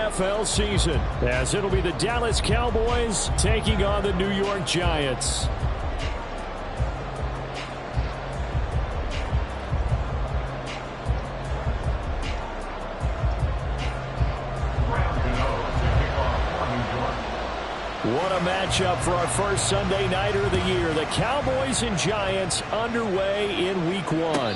NFL season, as it'll be the Dallas Cowboys taking on the New York Giants. What a matchup for our first Sunday Nighter of the year. The Cowboys and Giants underway in Week 1.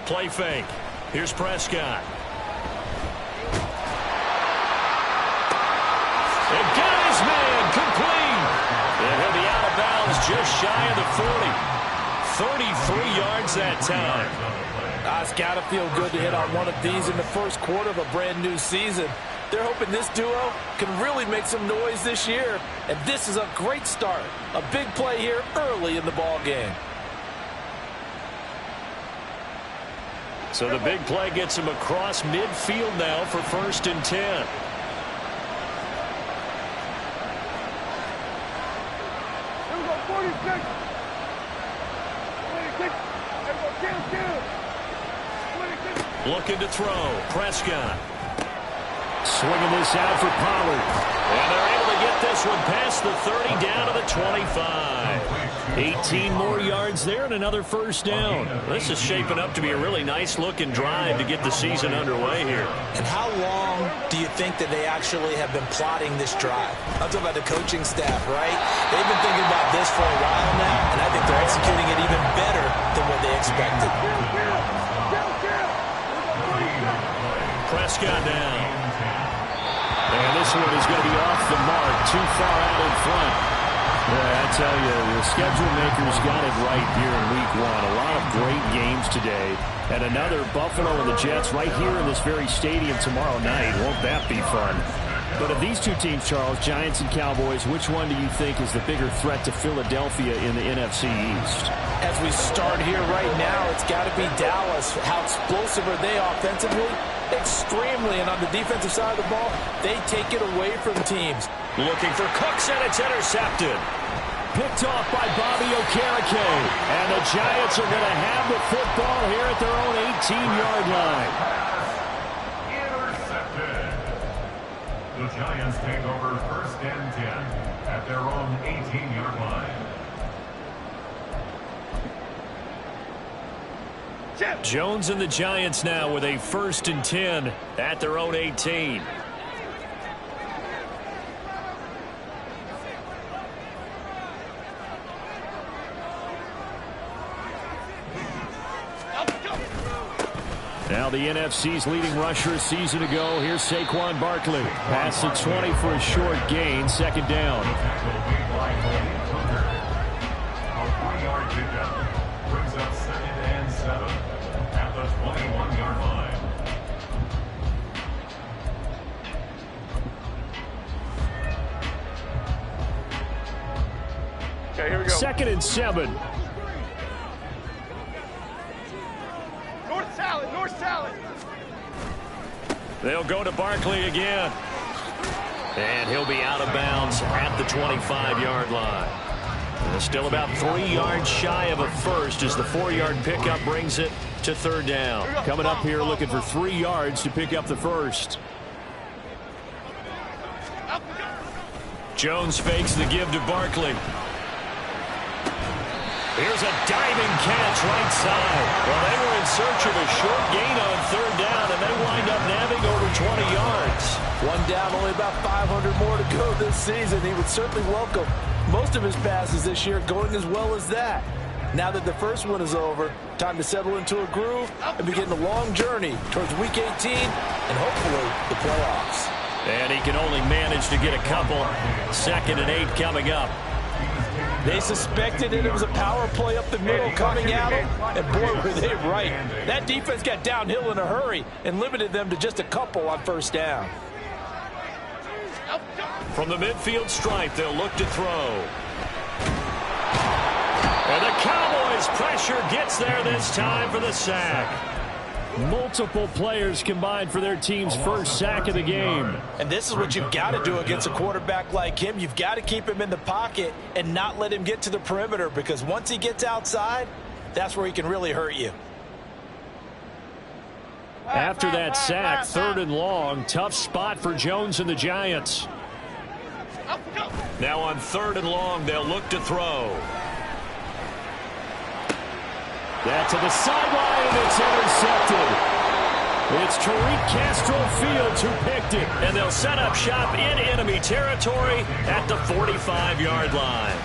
Play fake. Here's Prescott. And got his man complete. And he'll be out of bounds just shy of the 40. 33 yards that time. It's got to feel good to hit on one of these in the first quarter of a brand new season. They're hoping this duo can really make some noise this year. And this is a great start. A big play here early in the ball game. So the big play gets him across midfield now for 1st and 10. Looking to throw. Prescott. Swinging this out for Pollard. And they're able to get this one past the 30 down to the 25. 18 more yards there and another first down. This is shaping up to be a really nice-looking drive to get the season underway here. And how long do you think that they actually have been plotting this drive? I'm talking about the coaching staff, right? They've been thinking about this for a while now, and I think they're executing it even better than what they expected. Prescott down. And this one is going to be off the mark, too far out in front. Yeah, I tell you, the schedule makers got it right here in Week 1. A lot of great games today. And another Buffalo and the Jets right here in this very stadium tomorrow night. Won't that be fun? But of these two teams, Charles, Giants and Cowboys, which one do you think is the bigger threat to Philadelphia in the NFC East? As we start here right now, it's got to be Dallas. How explosive are they offensively? Extremely. And on the defensive side of the ball, they take it away from teams. Looking for Cooks, and it's intercepted. Picked off by Bobby Okereke. And the Giants are going to have the football here at their own 18-yard line. Intercepted. The Giants take over 1st and 10 at their own 18-yard line. Jones and the Giants now with a 1st and 10 at their own 18. Now the NFC's leading rusher a season ago. Here's Saquon Barkley. Pass the 20 for a short gain. 2nd down. A 3-yard pickup brings up 2nd and 7 at the 21-yard line. Okay, here we go. 2nd and 7. North salad. They'll go to Barkley again. And he'll be out of bounds at the 25-yard line. Still about 3 yards shy of a first as the 4-yard pickup brings it to 3rd down. Coming up here looking for 3 yards to pick up the first. Jones fakes the give to Barkley. Here's a diving catch right side. Well, they were in search of a short gain on 3rd down, and they wind up nabbing over 20 yards. One down, only about 500 more to go this season. He would certainly welcome most of his passes this year going as well as that. Now that the first one is over, time to settle into a groove and begin the long journey towards Week 18 and hopefully the playoffs. And he can only manage to get a couple. 2nd and 8 coming up. They suspected it was a power play up the middle coming at them, and boy, were they right. That defense got downhill in a hurry and limited them to just a couple on first down. From the midfield stripe, they'll look to throw. And the Cowboys' pressure gets there this time for the sack. Multiple players combined for their team's first sack of the game. And this is what you've got to do against a quarterback like him. You've got to keep him in the pocket and not let him get to the perimeter, because once he gets outside, that's where he can really hurt you. After that sack, 3rd and long, tough spot for Jones and the Giants. Now on 3rd and long, they'll look to throw. That to the sideline, and it's intercepted. It's Tariq Castro Fields who picked it, and they'll set up shop in enemy territory at the 45-yard line.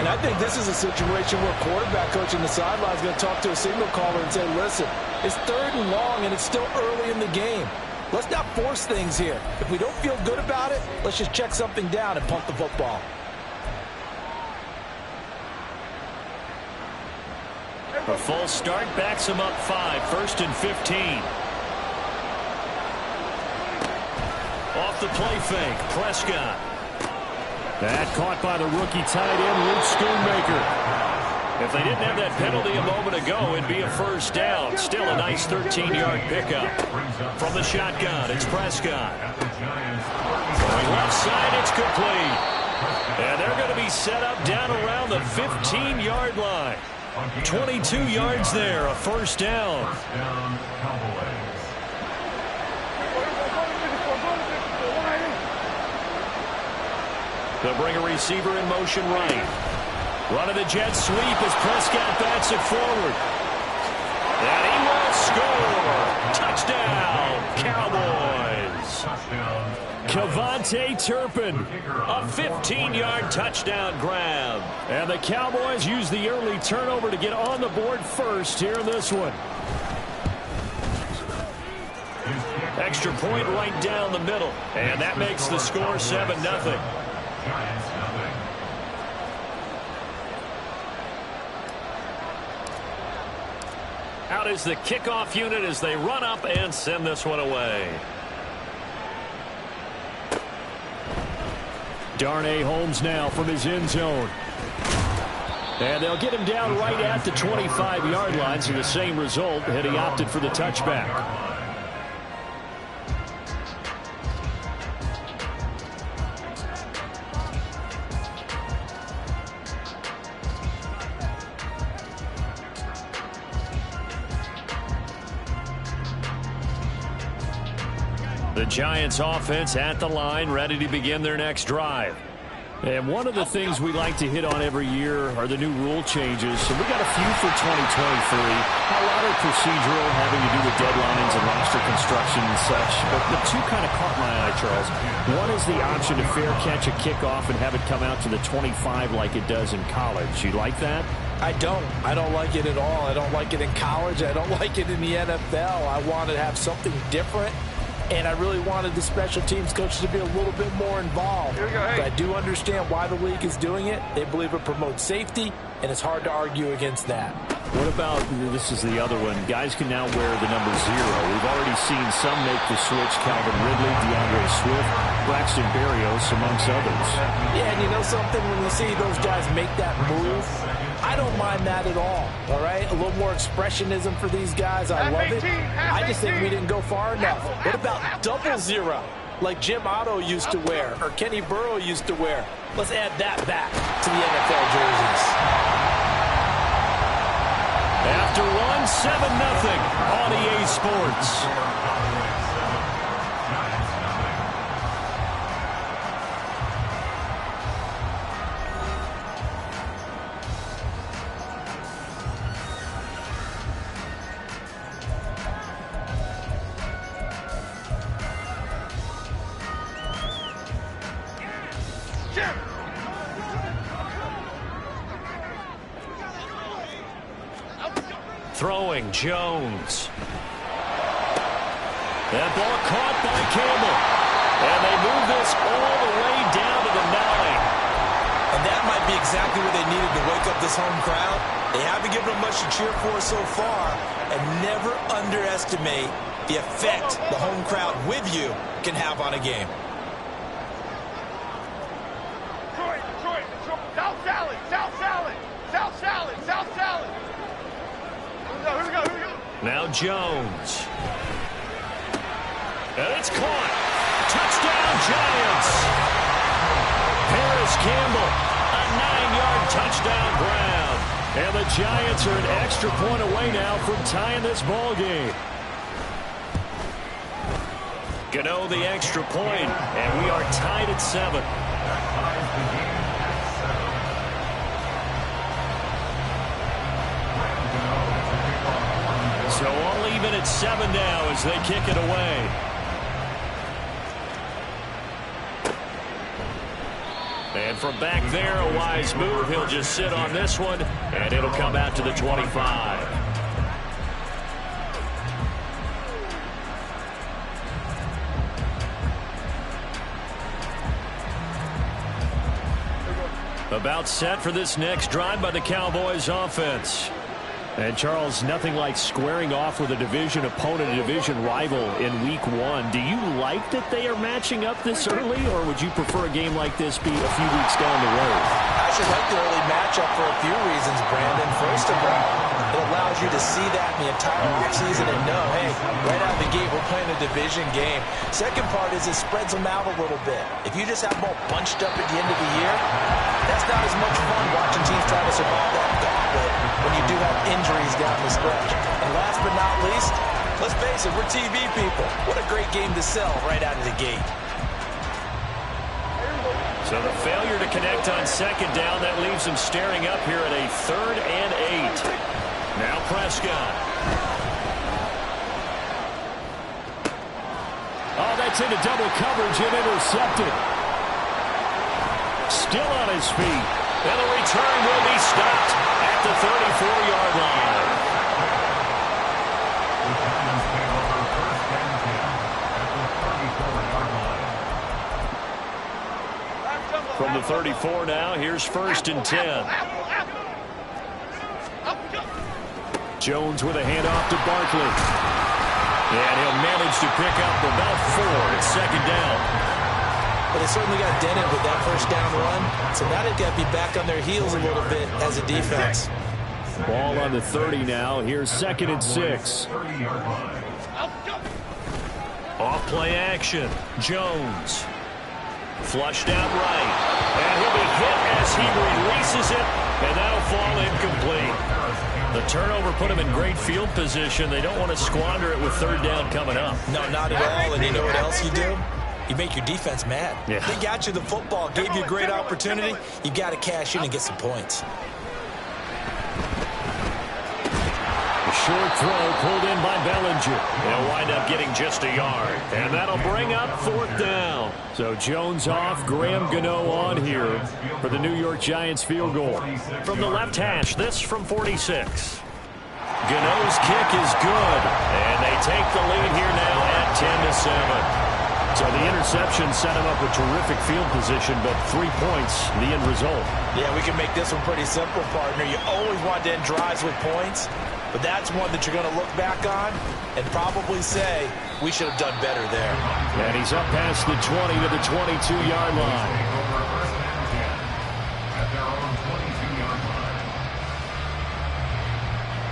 And I think this is a situation where quarterback coach on the sideline is going to talk to a signal caller and say, listen, it's 3rd and long, and it's still early in the game. Let's not force things here. If we don't feel good about it, let's just check something down and punt the football. A full start backs him up 5, 1st and 15. Off the play fake, Prescott. That caught by the rookie tight end, Luke Schoonmaker. If they didn't have that penalty a moment ago, it'd be a first down. Still a nice 13-yard pickup. From the shotgun, it's Prescott. Going left side, it's complete. And they're going to be set up down around the 15-yard line. 22 yards there, a first down. They'll bring a receiver in motion right. Run of the jet sweep as Prescott bats it forward. And he will score. Touchdown, Cowboys. KaVontae Turpin, a 15-yard touchdown grab. And the Cowboys use the early turnover to get on the board first here in this one. Extra point right down the middle. And that makes the score 7-0. Out is the kickoff unit as they run up and send this one away. Darnay Holmes now from his end zone. And they'll get him down right at the 25-yard line, so the same result had he opted for the touchback. The Giants offense at the line, ready to begin their next drive. And one of the things we like to hit on every year are the new rule changes. So we got a few for 2023. A lot are procedural, having to do with deadlines and roster construction and such. But the two kind of caught my eye, Charles. One is the option to fair catch a kickoff and have it come out to the 25 like it does in college. You like that? I don't. I don't like it at all. I don't like it in college. I don't like it in the NFL. I want to have something different. And I really wanted the special teams coaches to be a little bit more involved. But I do understand why the league is doing it. They believe it promotes safety, and it's hard to argue against that. What about, this is the other one, guys can now wear the number 0. We've already seen some make the switch, Calvin Ridley, DeAndre Swift, Braxton Berrios, amongst others. Yeah, and you know something, when you see those guys make that move, I don't mind that at all right? A little more expressionism for these guys. I love it. I just think we didn't go far enough. What about double 0, like Jim Otto used to wear or Kenny Burrow used to wear? Let's add that back to the NFL jerseys. After one, 7-0 on EA Sports. Throwing Jones. That ball caught by Campbell. And they move this all the way down to the 9. And that might be exactly what they needed to wake up this home crowd. They haven't given them much to cheer for so far, and never underestimate the effect the home crowd with you can have on a game. Detroit, South Salad. Here we go. Now Jones. And it's caught. Touchdown, Giants. Paris Campbell, a 9-yard touchdown grab. And the Giants are an extra point away now from tying this ball game. Gano the extra point, and we are tied at 7. So all even at 7 now as they kick it away. And from back there, a wise move. He'll just sit on this one, and it'll come out to the 25. About set for this next drive by the Cowboys offense. And, Charles, nothing like squaring off with a division opponent, a division rival in Week 1. Do you like that they are matching up this early, or would you prefer a game like this be a few weeks down the road? I should like the early matchup for a few reasons, Brandon. First of all, it allows you to see that in the entire offseason and know, hey, right out of the gate, we're playing a division game. Second part is it spreads them out a little bit. If you just have them all bunched up at the end of the year, that's not as much fun watching teams try to survive that gauntlet when you do have injuries down the stretch. And last but not least, let's face it, we're TV people. What a great game to sell right out of the gate. So the failure to connect on second down, that leaves him staring up here at a 3rd and 8. Now Prescott. Oh, that's into double coverage and intercepted. Still on his feet. And the return will be stopped at the 34-yard line. From the 34 now, here's 1st and 10. Jones with a handoff to Barkley. And he'll manage to pick up about 4 at 2nd down. But they certainly got dented with that first down run. So now they've got to be back on their heels a little bit as a defense. Ball on the 30 now. Here's 2nd and 6. Off play action. Jones. Flushed out right. And he'll be hit as he releases it. And that'll fall incomplete. The turnover put him in great field position. They don't want to squander it with 3rd down coming up. No, not at all. And you know what else you do? You make your defense mad. Yeah. They got you the football, gave you a great opportunity. You got to cash in and get some points. A short throw pulled in by Bellinger. They'll wind up getting just a yard. And that'll bring up 4th down. So Jones off, Graham Gano on here for the New York Giants field goal. From the left hash, this from 46. Gano's kick is good. And they take the lead here now at 10-7. So the interception set him up with terrific field position, but 3 points, the end result. Yeah, we can make this one pretty simple, partner. You always want to end drives with points, but that's one that you're going to look back on and probably say, we should have done better there. And he's up past the 20 to the 22-yard line.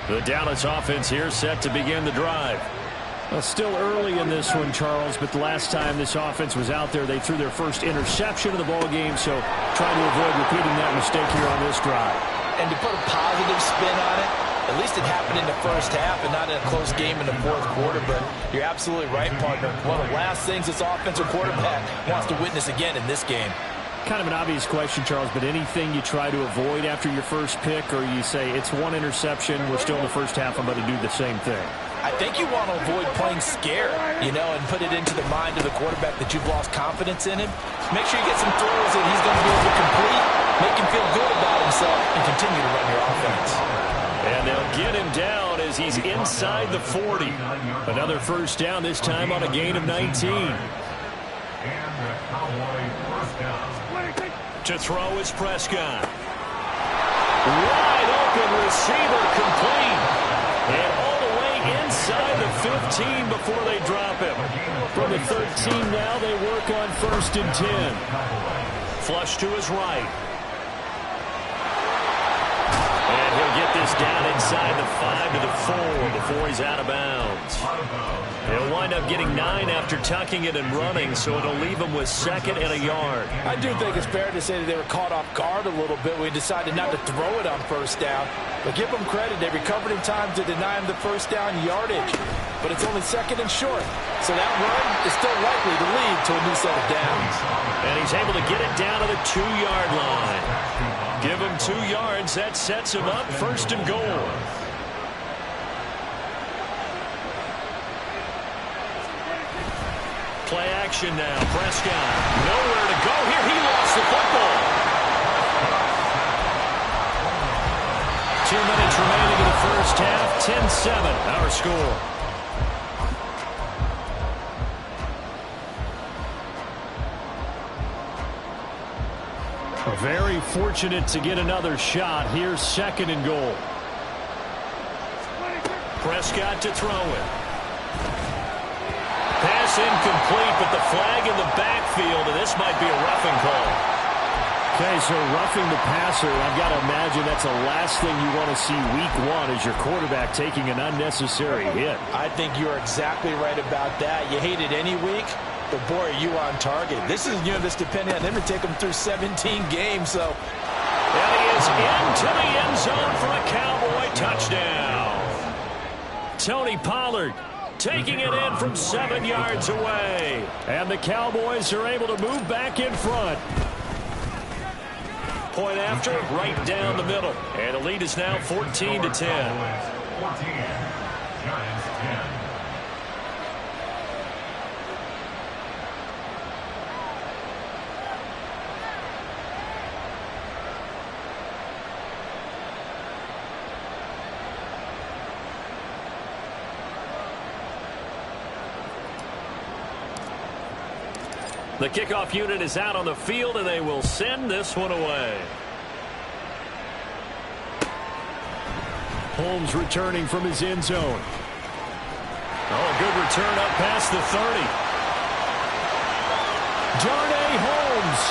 The Dallas offense here set to begin the drive. Well, still early in this one, Charles, but the last time this offense was out there, they threw their first interception of the ball game, so try to avoid repeating that mistake here on this drive. And to put a positive spin on it, at least it happened in the first half and not in a close game in the 4th quarter, but you're absolutely right, partner. One of the last things this offensive quarterback wants to witness again in this game. Kind of an obvious question, Charles, but anything you try to avoid after your first pick, or you say it's one interception, we're still in the first half, I'm going to do the same thing? I think you want to avoid playing scared, and put it into the mind of the quarterback that you've lost confidence in him. Make sure you get some throws that he's going to be able to complete, make him feel good about himself, and continue to run your offense. And they'll get him down as he's inside the 40. Another first down, this time on a gain of 19. To throw is Prescott. Wide open receiver complete. And all the way inside the 15 before they drop him. From the 13 now, they work on 1st and 10. Flush to his right. And he'll get this down inside the 5 to the 4 before he's out of bounds. He'll wind up getting 9 after tucking it and running, so it'll leave him with 2nd and a yard. I do think it's fair to say that they were caught off guard a little bit when he decided not to throw it on 1st down. But give them credit. They recovered in time to deny him the 1st down yardage. But it's only 2nd and short. So that run is still likely to lead to a new set of downs. And he's able to get it down to the 2-yard line. Give him 2 yards. That sets him up 1st and goal. Play action now. Prescott. Nowhere to go here. He lost the football. 2 minutes remaining in the first half. 10-7 our score. Very fortunate to get another shot. Here's 2nd and goal. Prescott to throw it. Pass incomplete, but the flag in the backfield, and this might be a roughing call. Okay, so roughing the passer, I've got to imagine that's the last thing you want to see week 1 is your quarterback taking an unnecessary hit. I think you're exactly right about that. You hate it any week, but boy, are you on target. This is, that's depending on them to take them through 17 games, so. And he is into the end zone for a Cowboy touchdown. Tony Pollard taking it in from 7 yards away. And the Cowboys are able to move back in front. Point after, right down the middle. And the lead is now 14-10. 14, Giants 10. The kickoff unit is out on the field, and they will send this one away. Holmes returning from his end zone. Oh, a good return up past the 30. Darnay Holmes.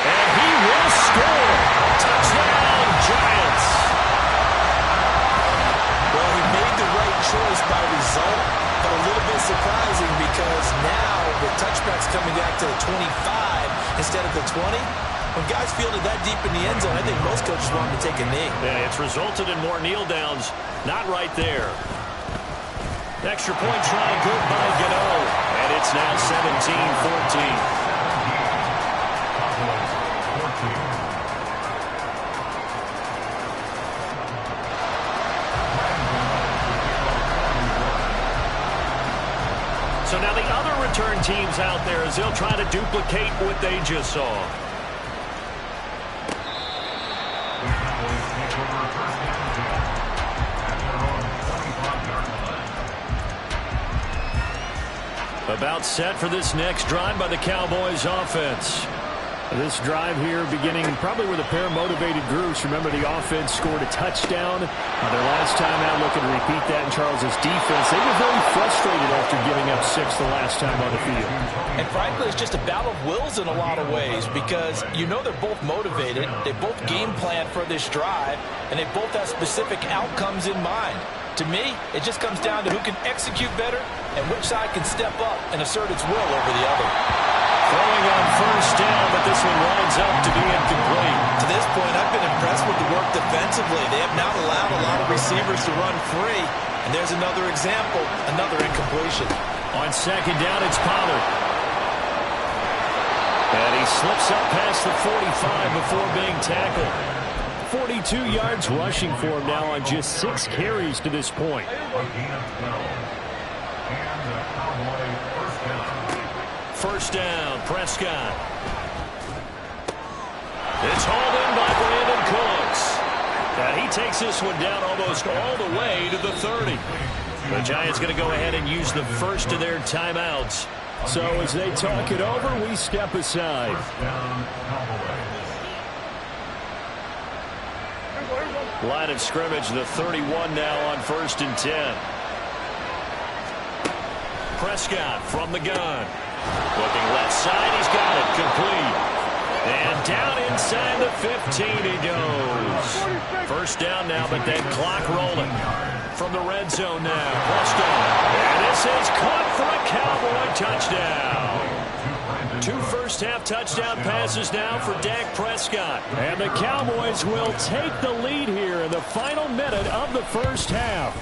And he will score. Touchdown, Giants. Well, he made the right choice by result, but a little bit surprising because now the touchback's coming back to the 25 instead of the 20. When guys fielded that deep in the end zone, I think most coaches want him to take a knee. Yeah, it's resulted in more kneel downs. Not right there. Extra point try good by Gano. And it's now 17-14. So now the other return teams out there as they'll try to duplicate what they just saw. About set for this next drive by the Cowboys offense. This drive here beginning probably with a pair of motivated groups. Remember, the offense scored a touchdown. Their last time out, looking to repeat that in Charles's defense. They were very frustrated after giving up 6 the last time on the field. And frankly, it's just a battle of wills in a lot of ways because they're both motivated. They both game plan for this drive, and they both have specific outcomes in mind. To me, it just comes down to who can execute better and which side can step up and assert its will over the other. Throwing on first down, but this one winds up to be incomplete. To this point, I've been impressed with the work defensively. They have not allowed a lot of receivers to run free. And there's another example, another incompletion. On second down, it's Pollard. And he slips up past the 45 before being tackled. 42 yards rushing for him now on just 6 carries to this point. First down, Prescott. It's hauled in by Brandon Cooks. And he takes this one down almost all the way to the 30. The Giants going to go ahead and use the first of their timeouts So as they talk it over, we step aside. First down, Cowboys. Line of scrimmage, the 31 now on 1st and 10. Prescott from the gun. Looking left side, he's got it, complete. And down inside the 15 he goes. First down now, but that clock rolling. From the red zone now, Prescott. And this is caught for a Cowboy touchdown. 2 first-half touchdown passes now for Dak Prescott. And the Cowboys will take the lead here in the final minute of the first half.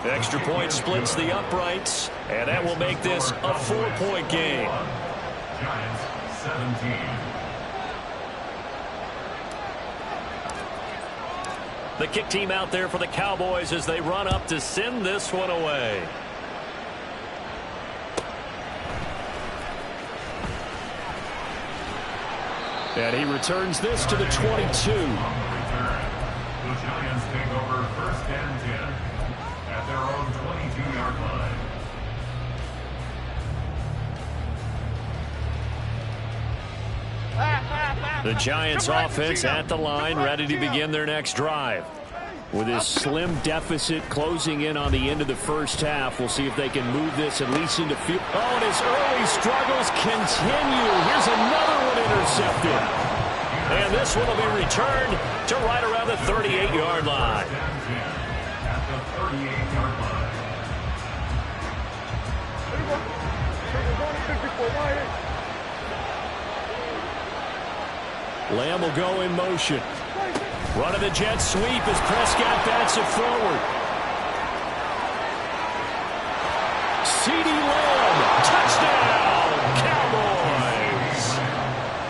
Extra point splits the uprights, and that will make this a 4-point game. Giants 17. The kick team out there for the Cowboys as they run up to send this one away. And he returns this to the 22. On the return, the Giants take over 1st and 10 at their own 22-yard line. The Giants offense at the line, ready to begin their next drive. With this slim deficit closing in on the end of the first half, we'll see if they can move this at least into field. Oh, and his early struggles continue. Here's another one intercepted. And this one will be returned to right around the 38-yard line. At the 38-yard line. Lamb will go in motion. Running the jet sweep as Prescott bats it forward. CeeDee Lamb, touchdown, Cowboys.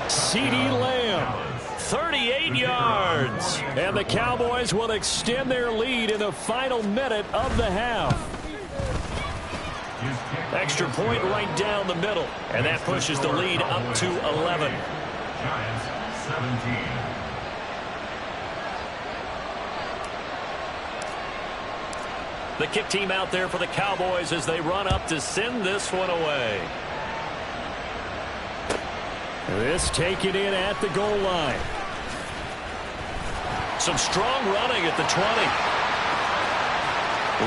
CeeDee Lamb, 38 yards. And the Cowboys will extend their lead in the final minute of the half. Extra point right down the middle. And that pushes the lead up to 11. Giants 17. The kick team out there for the Cowboys as they run up to send this one away. This taken in at the goal line. Some strong running at the 20.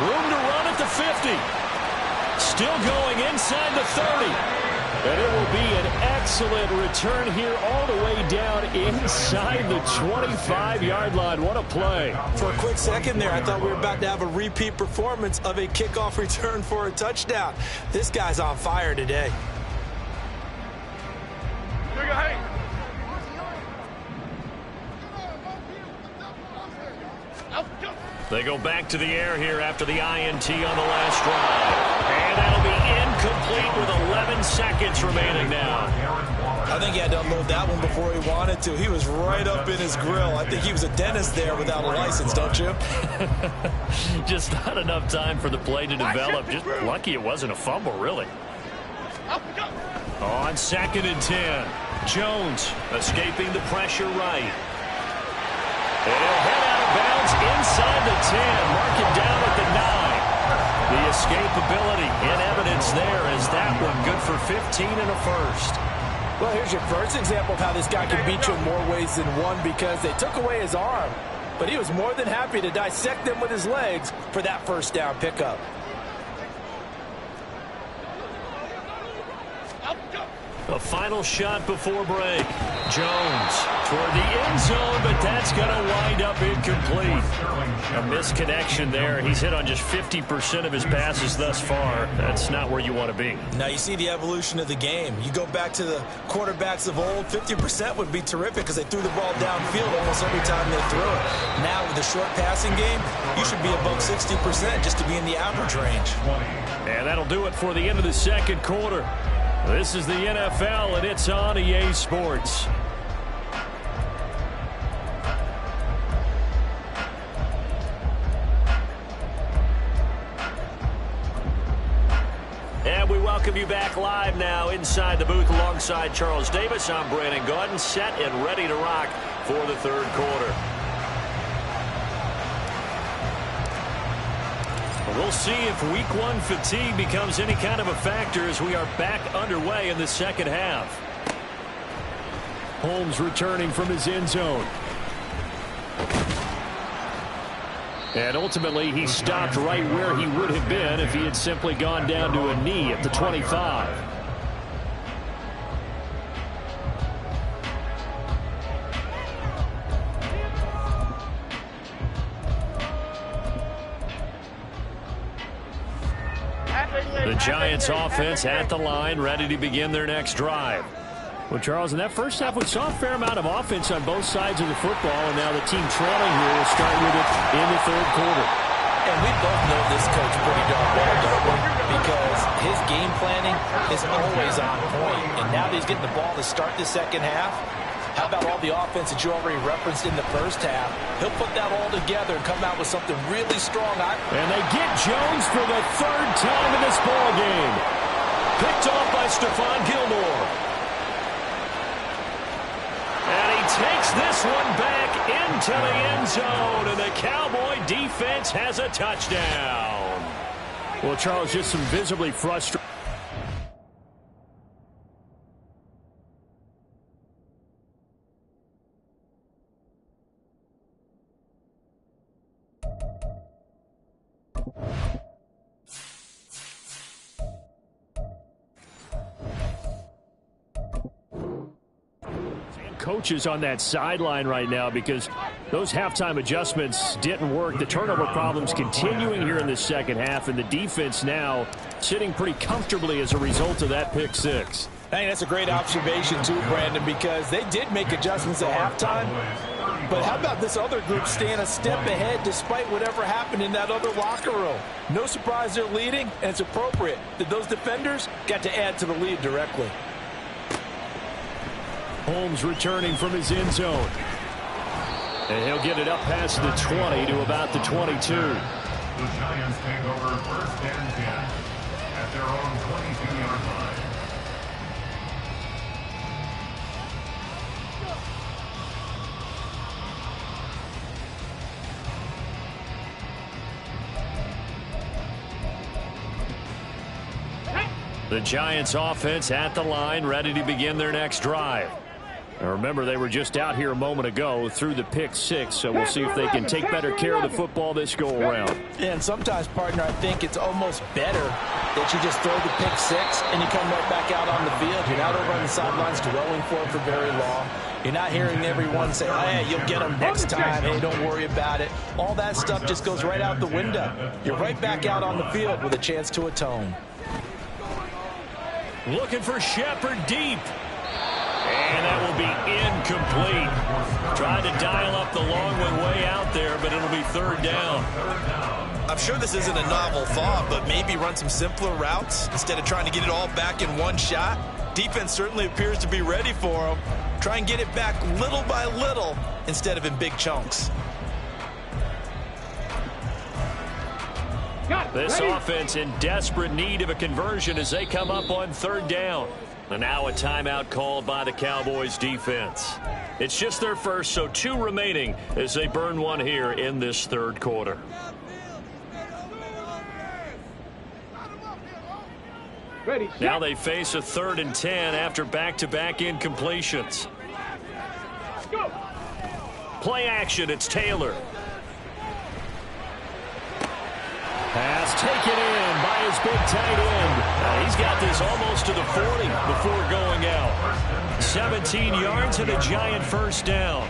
Room to run at the 50. Still going inside the 30. And it will be an excellent return here all the way down inside the 25-yard line. What a play. For a quick second there, I thought we were about to have a repeat performance of a kickoff return for a touchdown. This guy's on fire today. They go back to the air here after the INT on the last drive. And that'll be incomplete with 11 seconds remaining now. I think he had to unload that one before he wanted to. He was right up in his grill. I think he was a dentist there without a license, don't you? Just not enough time for the play to develop. Just lucky it wasn't a fumble, really. On 2nd and 10. Jones escaping the pressure right. And he'll head out of bounds inside the 10. Mark it down at the 9. The escapability in evidence there as that one good for 15 and a first. Well, here's your first example of how this guy can beat you in more ways than one, because they took away his arm, but he was more than happy to dissect them with his legs for that first down pickup. A final shot before break. Jones toward the end zone, but that's going to wind up incomplete. A misconnection there. He's hit on just 50% of his passes thus far. That's not where you want to be. Now you see the evolution of the game. You go back to the quarterbacks of old, 50% would be terrific because they threw the ball downfield almost every time they threw it. Now with the short passing game, you should be above 60% just to be in the average range. And that'll do it for the end of the second quarter. This is the NFL, and it's on EA Sports. And we welcome you back live now inside the booth alongside Charles Davis. I'm Brandon Gaudin, set and ready to rock for the third quarter. We'll see if week one fatigue becomes any kind of a factor as we are back underway in the second half. Holmes returning from his end zone. And ultimately, he stopped right where he would have been if he had simply gone down to a knee at the 25. The Giants offense at the line, ready to begin their next drive. Well, Charles, in that first half, we saw a fair amount of offense on both sides of the football, and now the team trailing here will start with it in the third quarter. And we both know this coach pretty darn well, don't we? Because his game planning is always on point. And now that he's getting the ball to start the second half, how about all the offense that you already referenced in the first half? He'll put that all together and come out with something really strong. And they get Jones for the third time in this ball game. Picked off by Stephon Gilmore. And he takes this one back into the end zone, and the Cowboy defense has a touchdown. Well, Charles, just some visibly frustrated. Coaches on that sideline right now because those halftime adjustments didn't work. The turnover problems continuing here in the second half, and the defense now sitting pretty comfortably as a result of that pick six. I think that's a great observation too, Brandon, because they did make adjustments at halftime. But how about this other group staying a step ahead despite whatever happened in that other locker room? No surprise they're leading, and it's appropriate that those defenders got to add to the lead directly. Holmes returning from his end zone. And he'll get it up past the 20 to about the 22. The Giants take over first and 10 at their own 22-yard line. The Giants offense at the line, ready to begin their next drive. Now remember, they were just out here a moment ago through the pick six, so we'll see if they can take better care of the football this go-around. Yeah, and sometimes, partner, I think it's almost better that you just throw the pick six and you come right back out on the field. You're not over on the sidelines dwelling for it for very long. You're not hearing everyone say, oh, hey, you'll get them next time. Hey, don't worry about it. All that stuff just goes right out the window. You're right back out on the field with a chance to atone. Looking for Shepard deep. And that will be incomplete. Tried to dial up the long one way out there, but it'll be third down. I'm sure this isn't a novel thought, but maybe run some simpler routes instead of trying to get it all back in one shot. Defense certainly appears to be ready for them. Try and get it back little by little instead of in big chunks. This offense in desperate need of a conversion as they come up on third down. And now a timeout called by the Cowboys defense. It's just their first, so 2 remaining as they burn one here in this third quarter. Now they face a 3rd and 10 after back-to-back incompletions. Play action, it's Taylor. Pass taken in by his big tight end. He's got this almost to the 40 before going out. 17 yards and a Giant first down.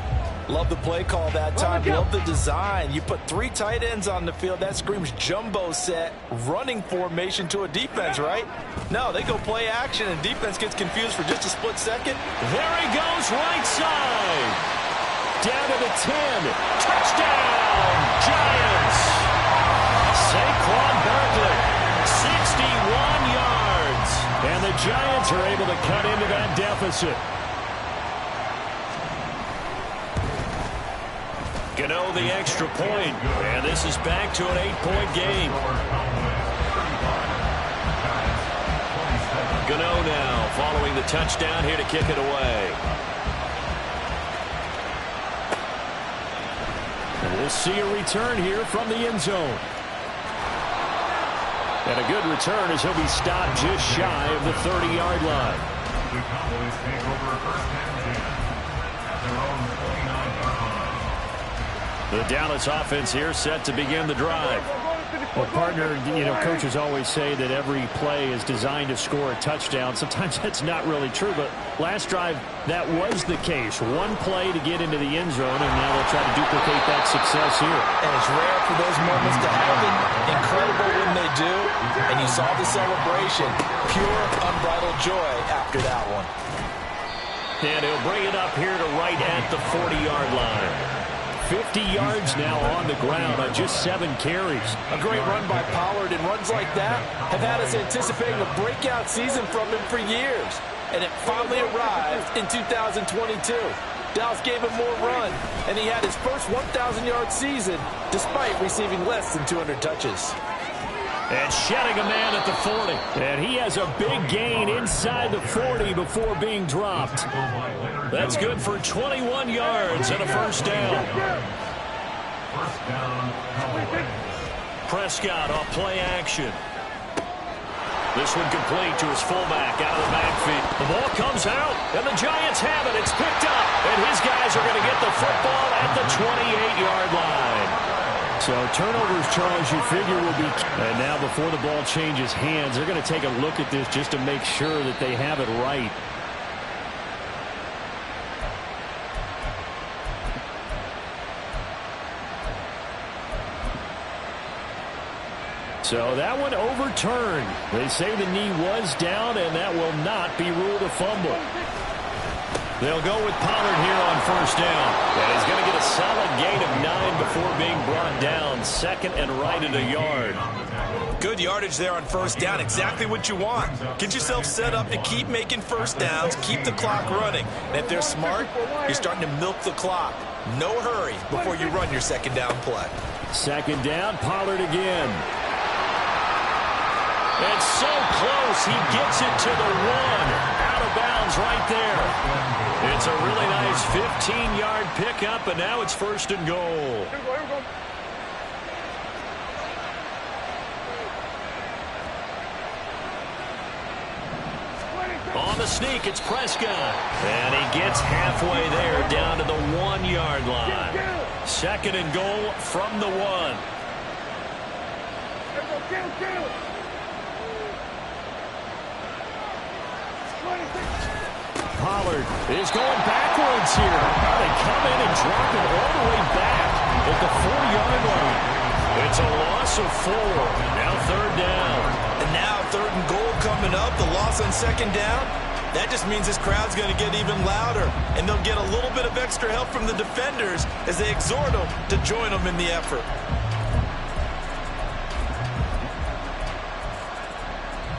Love the play call that time. Love the design. You put 3 tight ends on the field. That screams jumbo set, running formation to a defense, right? No, they go play action, and defense gets confused for just a split second. There he goes, right side. Down to the 10. Touchdown, Giants. Saquon Barkley, 61 yards. And the Giants are able to cut into that deficit. Gano the extra point, and this is back to an 8-point game. Gano now following the touchdown here to kick it away. And we'll see a return here from the end zone. And a good return as he'll be stopped just shy of the 30-yard line. The Cowboys take over first and 10 at their own 29-yard line. The Dallas offense here set to begin the drive. Well, partner, coaches always say that every play is designed to score a touchdown. Sometimes that's not really true, but last drive, that was the case. One play to get into the end zone, and now they'll try to duplicate that success here. And it's rare for those moments to happen. Incredible when they do. And you saw the celebration. Pure, unbridled joy after that one. And he'll bring it up here to right at the 40-yard line. 50 yards now on the ground on just 7 carries. A great run by Pollard, and runs like that have had us anticipating a breakout season from him for years. And it finally arrived in 2022. Dallas gave him more run, and he had his first 1,000-yard season despite receiving less than 200 touches. And shedding a man at the 40. And he has a big gain inside the 40 before being dropped. That's good for 21 yards and a first down. First down, Cowboys. Prescott off play action. This one complete to his fullback out of the backfield. The ball comes out, and the Giants have it. It's picked up, and his guys are going to get the football at the 28-yard line. So turnovers, Charles, you figure will be. And now before the ball changes hands, they're going to take a look at this just to make sure that they have it right. So that one overturned. They say the knee was down, and that will not be ruled a fumble. They'll go with Pollard here on first down. And he's going to get a solid gain of 9 before being brought down. Second and right at a yard. Good yardage there on first down. Exactly what you want. Get yourself set up to keep making first downs, keep the clock running. And if they're smart, you're starting to milk the clock. No hurry before you run your second down play. Second down, Pollard again. It's so close, he gets it to the 1. Out of bounds right there. It's a really nice 15-yard pickup, and now it's first and goal. On the sneak, it's Prescott. And he gets halfway there, down to the 1-yard line. Second and goal from the 1. Pollard is going backwards here. They come in and drop it all the way back at the 4-yard line. It's a loss of 4. Now third down. And now third and goal coming up. The loss on second down. That just means this crowd's going to get even louder. And they'll get a little bit of extra help from the defenders as they exhort them to join them in the effort.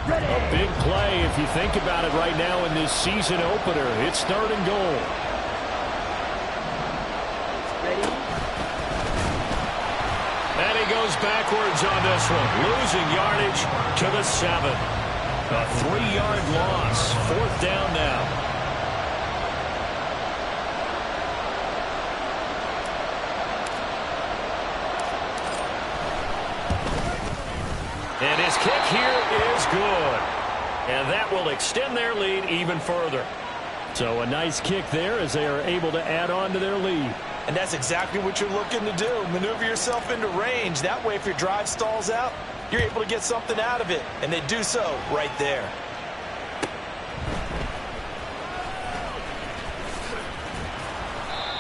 A big play if you think about it right now in this season opener. It's third and goal. And he goes backwards on this one. Losing yardage to the 7. A 3-yard loss. Fourth down now. And his kick here is good. And that will extend their lead even further. So a nice kick there as they are able to add on to their lead. And that's exactly what you're looking to do. Maneuver yourself into range. That way, if your drive stalls out, you're able to get something out of it. And they do so right there.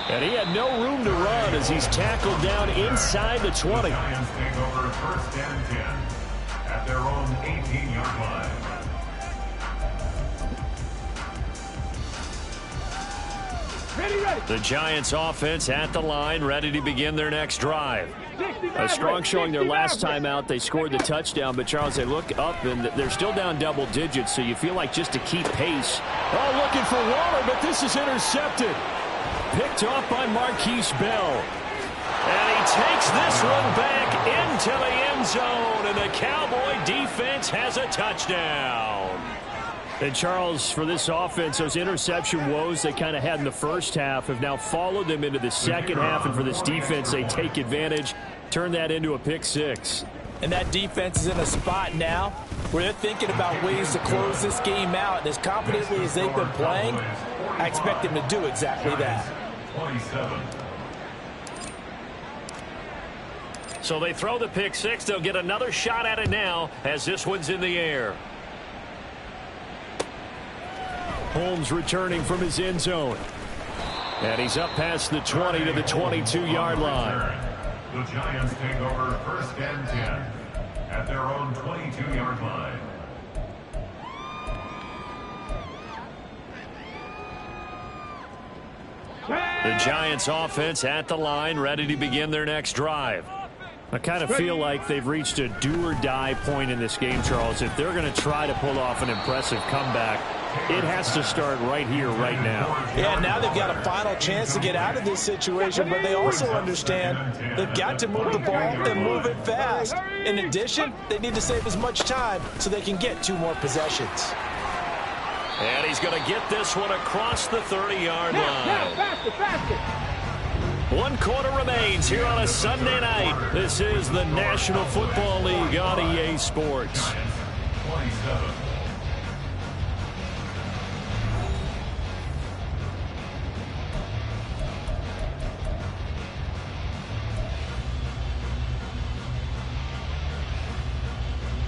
And he had no room to run as he's tackled down inside the 20. The Giants take over first and 10 at their own 18-yard line. The Giants offense at the line, ready to begin their next drive. A strong showing their last time out. They scored the touchdown, but Charles, they look up and they're still down double digits, so you feel like just to keep pace. Oh, looking for Waller, but this is intercepted. Picked off by Marquise Bell. And he takes this one back into the end zone, and the Cowboy defense has a touchdown. And Charles, for this offense, those interception woes they kind of had in the first half have now followed them into the second half, and for this defense, they take advantage, turn that into a pick 6. And that defense is in a spot now where they're thinking about ways to close this game out. And as confidently as they've been playing, I expect them to do exactly that. 27. So they throw the pick six. They'll get another shot at it now as this one's in the air. Holmes returning from his end zone. And he's up past the 20 to the 22-yard line. The Giants take over first and 10 at their own 22-yard line. The Giants offense at the line, ready to begin their next drive. I kind of feel like they've reached a do-or-die point in this game, Charles. If they're going to try to pull off an impressive comeback, it has to start right here, right now. Yeah, now they've got a final chance to get out of this situation, but they also understand they've got to move the ball and move it fast. In addition, they need to save as much time so they can get 2 more possessions. And he's going to get this one across the 30-yard line. Faster. 1 quarter remains here on a Sunday night. This is the National Football League on EA Sports. 27.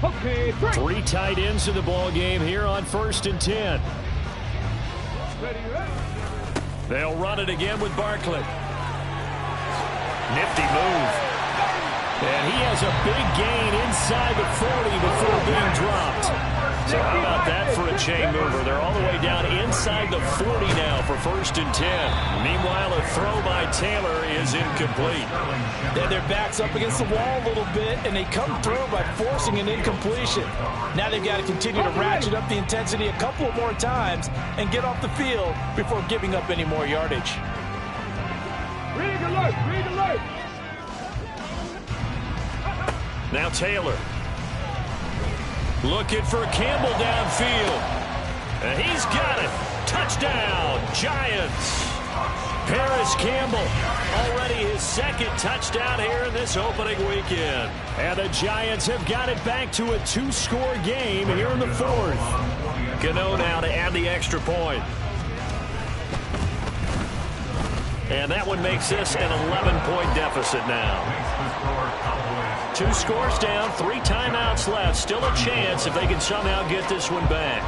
Okay, 3 tight ends in the ball game here on 1st and 10. ready. They'll run it again with Barkley. Nifty move. And he has a big gain inside the 40 before being dropped. So how about that for a chain mover? They're all the way down inside the 40 now for 1st and 10. Meanwhile, a throw by Taylor is incomplete. Then their back's up against the wall a little bit, and they come through by forcing an incompletion. Now they've got to continue to ratchet up the intensity a couple of more times and get off the field before giving up any more yardage. Rig alert, rig alert. Now Taylor. Looking for Campbell downfield. And he's got it. Touchdown, Giants. Paris Campbell, already his 2nd touchdown here in this opening weekend. And the Giants have got it back to a 2-score game here in the 4th. Gano now to add the extra point. And that one makes this an 11-point deficit now. 2 scores down, 3 timeouts left. Still a chance if they can somehow get this one back.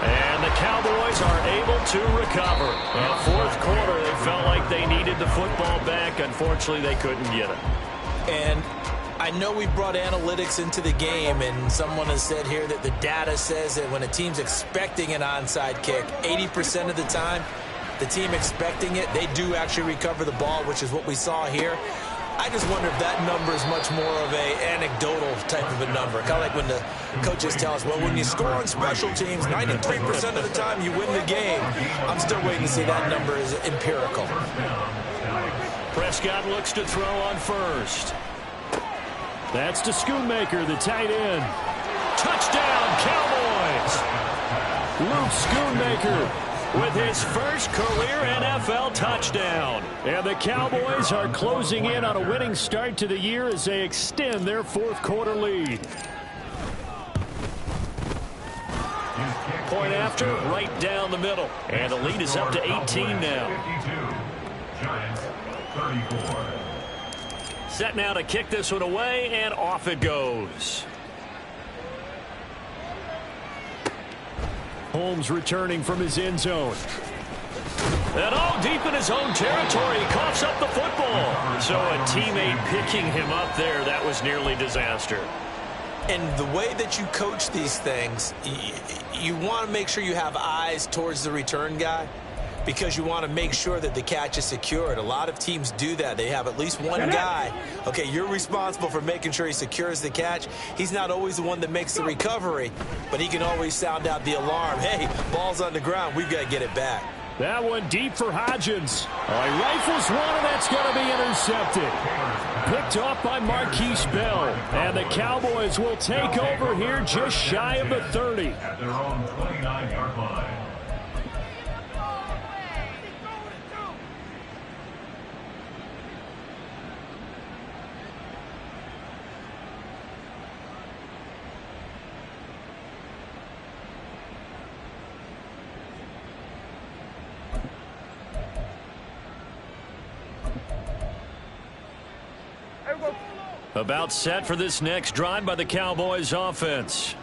And the Cowboys are able to recover. In the 4th quarter, they felt like they needed the football back. Unfortunately, they couldn't get it. And I know we brought analytics into the game, and someone has said here that the data says that when a team's expecting an onside kick, 80% of the time, the team expecting it, they do actually recover the ball, which is what we saw here. I just wonder if that number is much more of a anecdotal type of a number. Kind of like when the coaches tell us, well, when you score on special teams, 93% of the time you win the game. I'm still waiting to see that number is empirical. Prescott looks to throw on first. That's to Schoonmaker, the tight end. Touchdown, Cowboys! Luke Schoonmaker with his first career NFL touchdown. And the Cowboys are closing in on a winning start to the year as they extend their 4th quarter lead. Point after, right down the middle. And the lead is up to 18 now. 52. Giants, 34. Set now to kick this one away, and off it goes. Holmes returning from his end zone. And all deep in his own territory, he coughs up the football. So a teammate picking him up there, that was nearly disaster. And the way that you coach these things, you want to make sure you have eyes towards the return guy, because you want to make sure that the catch is secured. A lot of teams do that. They have at least one guy. Okay, you're responsible for making sure he secures the catch. He's not always the one that makes the recovery, but he can always sound out the alarm. Hey, ball's on the ground. We've got to get it back. That one deep for Hodgins. He rifles one, and that's going to be intercepted. Picked off by Marquise Bell. And the Cowboys will take over here just shy of the 30. At their own 29-yard line. About set for this next drive by the Cowboys offense.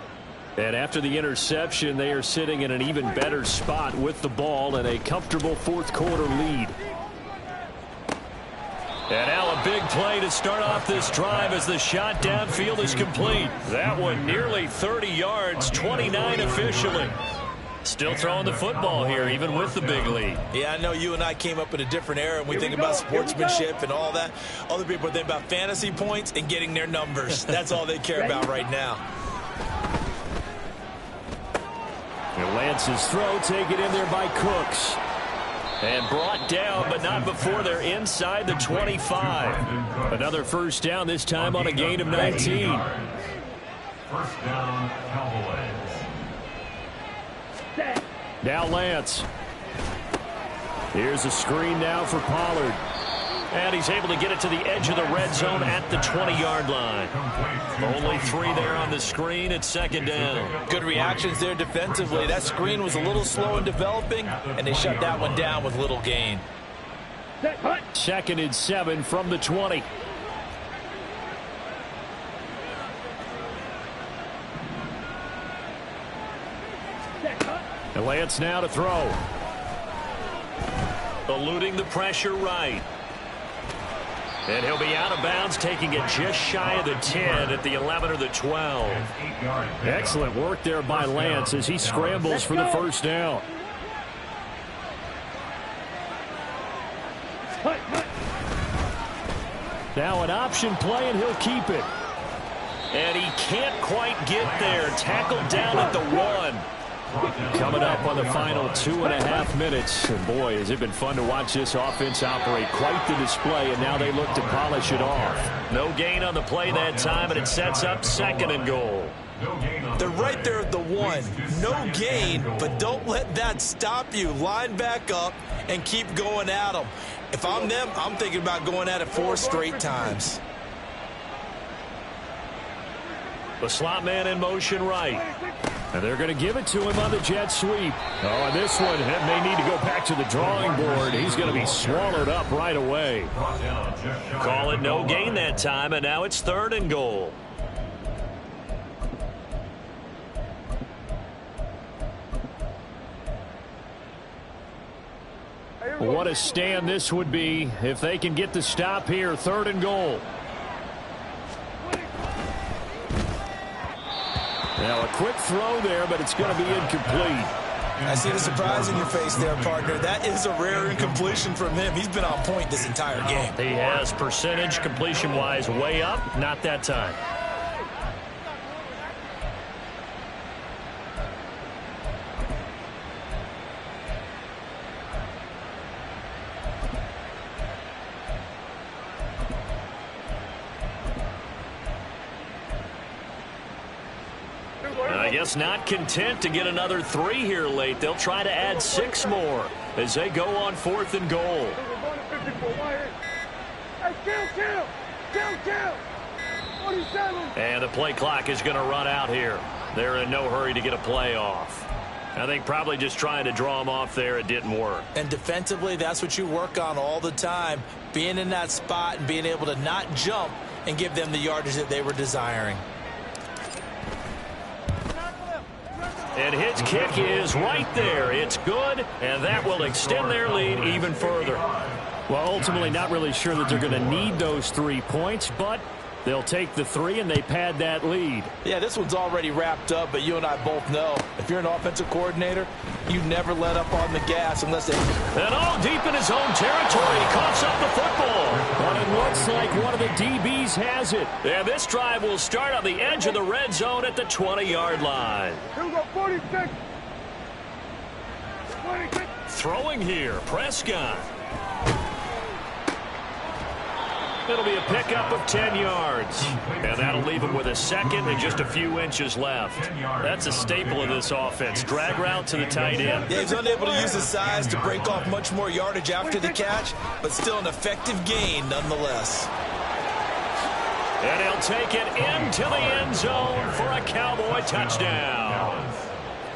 And after the interception, they are sitting in an even better spot with the ball and a comfortable fourth quarter lead. And now a big play to start off this drive as the shot downfield is complete. That one nearly 30 yards, 29 officially. Still throwing the football here, even with the big lead. Yeah, I know you and I came up in a different era, and we think about sportsmanship and all that. Other people think about fantasy points and getting their numbers. That's all they care about right now. And Lance's throw taken in there by Cooks. And brought down, but not before they're inside the 25. Another first down, this time on a gain of 19. First down, Cowboys. Now Lance. Here's a screen now for Pollard. And he's able to get it to the edge of the red zone at the 20-yard line. Only 3 there on the screen at second down. Good reactions there defensively. That screen was a little slow in developing, and they shut that one down with little gain. Second and 7 from the 20. And Lance now to throw. Eluding the pressure right. And he'll be out of bounds, taking it just shy of the 10 at the 11 or the 12. Excellent work there by Lance as he scrambles for the first down. Now an option play, and he'll keep it. And he can't quite get there. Tackled down at the 1. Coming up on the final 2.5 minutes. And boy, has it been fun to watch this offense operate. Quite the display, and now they look to polish it off. No gain on the play that time, and it sets up second and goal. They're right there at the 1. No gain, but don't let that stop you. Line back up and keep going at them. If I'm them, I'm thinking about going at it 4 straight times. The slot man in motion right. And they're going to give it to him on the jet sweep. Oh, and this one may need to go back to the drawing board. He's going to be swallowed up right away. Call it no gain that time, and now it's third and goal. What a stand this would be if they can get the stop here. Third and goal. Now a quick throw there, but it's going to be incomplete. I see the surprise in your face there, partner. That is a rare incompletion from him. He's been on point this entire game. He has percentage completion-wise way up. Not that time. I guess not content to get another 3 here late. They'll try to add 6 more as they go on 4th and goal. And the play clock is going to run out here. They're in no hurry to get a play off. I think probably just trying to draw them off there. It didn't work. And defensively, that's what you work on all the time. Being in that spot and being able to not jump and give them the yardage that they were desiring. And his kick is right there. It's good, and that will extend their lead even further. Well, ultimately not really sure that they're going to need those 3 points, but they'll take the 3 and they pad that lead. Yeah, this one's already wrapped up, but you and I both know if you're an offensive coordinator, you never let up on the gas unless they... And all deep in his own territory, he coughs up the football. But it looks like one of the DBs has it. And this drive will start on the edge of the red zone at the 20-yard line. Here we go, 46. 26. Throwing here, Prescott. It'll be a pickup of 10 yards. And that'll leave him with a second and just a few inches left. That's a staple of this offense. Drag route to the tight end. Yeah, he's unable to use his size to break off much more yardage after the catch, but still an effective gain nonetheless. And he'll take it into the end zone for a Cowboy touchdown.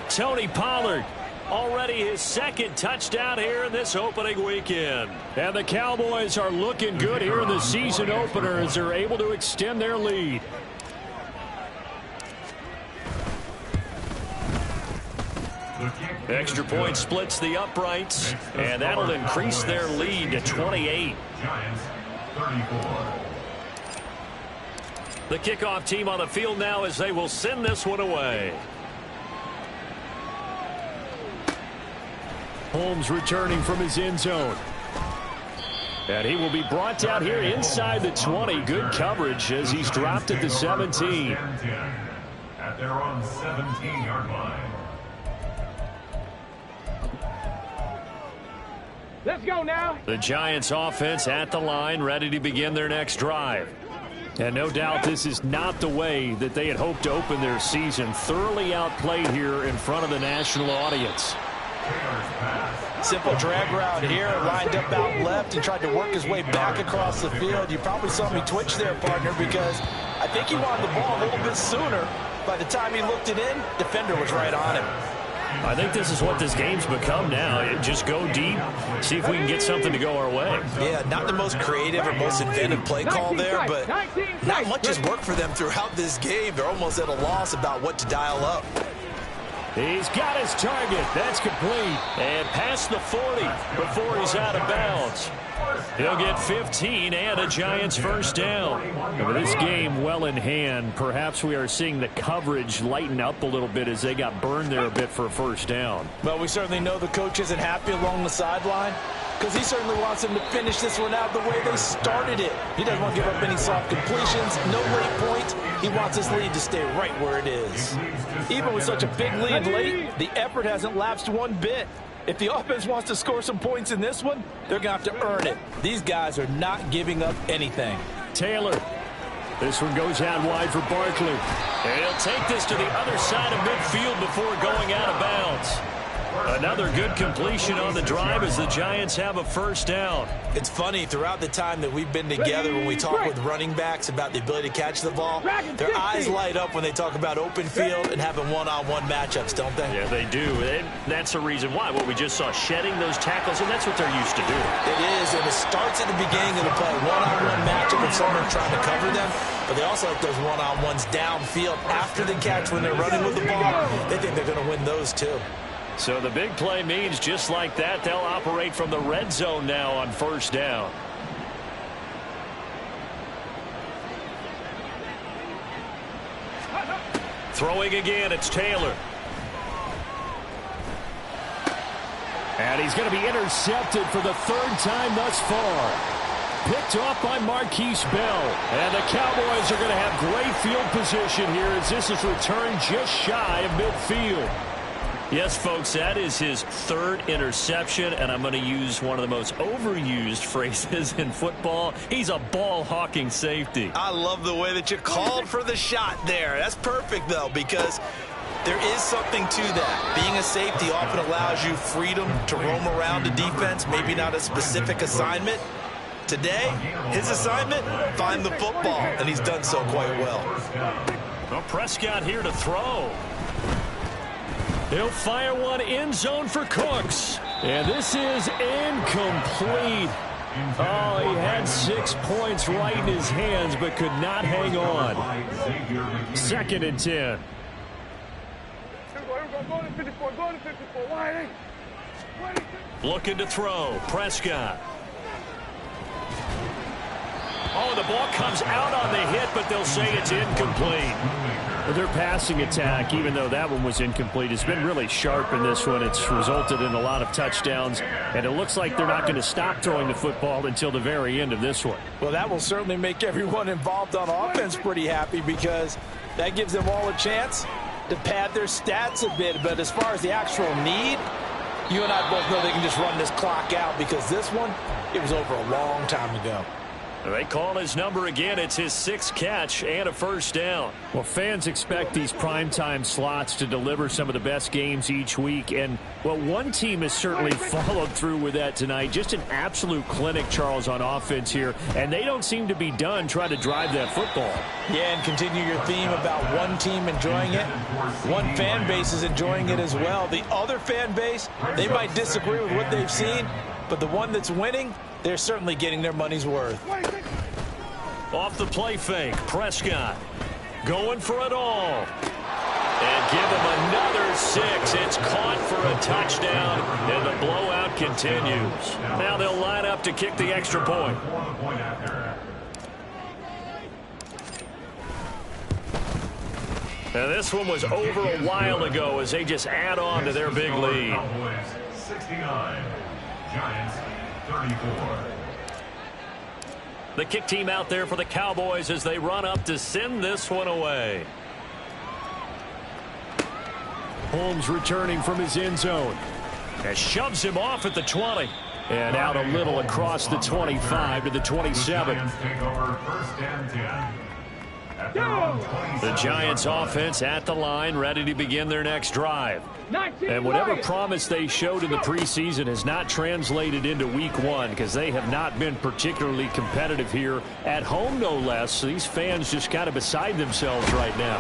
Tony Pollard Already his second touchdown here in this opening weekend. And the Cowboys are looking good here in the season opener as they're able to extend their lead. Extra point splits the uprights, and that'll increase their lead to 28. Giants, 34. The kickoff team on the field now as they will send this one away. Holmes returning from his end zone. And he will be brought down here inside the 20. Good coverage as he's dropped at the 17. At their own 17-yard line. Let's go now. The Giants offense at the line, ready to begin their next drive. And no doubt this is not the way that they had hoped to open their season. Thoroughly outplayed here in front of the national audience. Simple drag route here, lined up out left and tried to work his way back across the field. You probably saw me twitch there, partner, because I think he wanted the ball a little bit sooner. By the time he looked it in, defender was right on him. I think this is what this game's become now. Just go deep, see if we can get something to go our way. Yeah, not the most creative or most inventive play call there, but not much has worked for them throughout this game. They're almost at a loss about what to dial up. He's got his target. That's complete. And past the 40 before he's out of bounds. He'll get 15 and a Giants first down. And with this game well in hand, perhaps we are seeing the coverage lighten up a little bit as they got burned there a bit for a first down. Well, we certainly know the coach isn't happy along the sideline because he certainly wants them to finish this one out the way they started it. He doesn't want to give up any soft completions, no late points. He wants his lead to stay right where it is. Even with such a big lead late, the effort hasn't lapsed one bit. If the offense wants to score some points in this one, they're going to have to earn it. These guys are not giving up anything. Taylor. This one goes out wide for Barkley. And he'll take this to the other side of midfield before going out of bounds. Another good completion on the drive as the Giants have a first down. It's funny, throughout the time that we've been together, when we talk with running backs about the ability to catch the ball, their eyes light up when they talk about open field and having one-on-one matchups, don't they? Yeah, they do. And that's the reason why. What we just saw, shedding those tackles, and that's what they're used to doing. It is, and it starts at the beginning of the play. One-on-one matchup with someone trying to cover them, but they also like those one-on-ones downfield after the catch when they're running with the ball. They think they're going to win those, too. So the big play means just like that, they'll operate from the red zone now on first down. Throwing again, it's Taylor. And he's going to be intercepted for the third time thus far. Picked off by Marquise Bell. And the Cowboys are going to have great field position here as this is returned just shy of midfield. Yes, folks, that is his third interception, and I'm going to use one of the most overused phrases in football. He's a ball-hawking safety. I love the way that you called for the shot there. That's perfect, though, because there is something to that. Being a safety often allows you freedom to roam around the defense, maybe not a specific assignment. Today, his assignment, find the football, and he's done so quite well. Well, Prescott here to throw. He'll fire one end zone for Cooks. And this is incomplete. Oh, he had 6 points right in his hands, but could not hang on. 2nd and 10. Looking to throw. Prescott. Oh, the ball comes out on the hit, but they'll say it's incomplete. Their passing attack, even though that one was incomplete, has been really sharp in this one. It's resulted in a lot of touchdowns, and it looks like they're not going to stop throwing the football until the very end of this one. Well, that will certainly make everyone involved on offense pretty happy because that gives them all a chance to pad their stats a bit. But as far as the actual need, you and I both know they can just run this clock out because this one, it was over a long time ago. They call his number again. It's his 6th catch and a first down. Well, fans expect these primetime slots to deliver some of the best games each week. And, well, one team has certainly followed through with that tonight. Just an absolute clinic, Charles, on offense here. And they don't seem to be done trying to drive that football. Yeah, and continue your theme about one team enjoying it. One fan base is enjoying it as well. The other fan base, they might disagree with what they've seen, but the one that's winning, they're certainly getting their money's worth. Off the play fake, Prescott going for it all. And give him another 6. It's caught for a touchdown, and the blowout continues. Now they'll line up to kick the extra point. And this one was over a while ago as they just add on to their big lead. Cowboys 69, Giants 34. The kick team out there for the Cowboys as they run up to send this one away. Holmes returning from his end zone. And shoves him off at the 20. And out a little across the 25 to the 27. The Giants offense at the line, ready to begin their next drive. And whatever promise they showed in the preseason has not translated into week 1 because they have not been particularly competitive here at home, no less. So these fans just kind of beside themselves right now.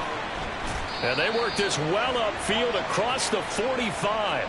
And they work this well upfield across the 45.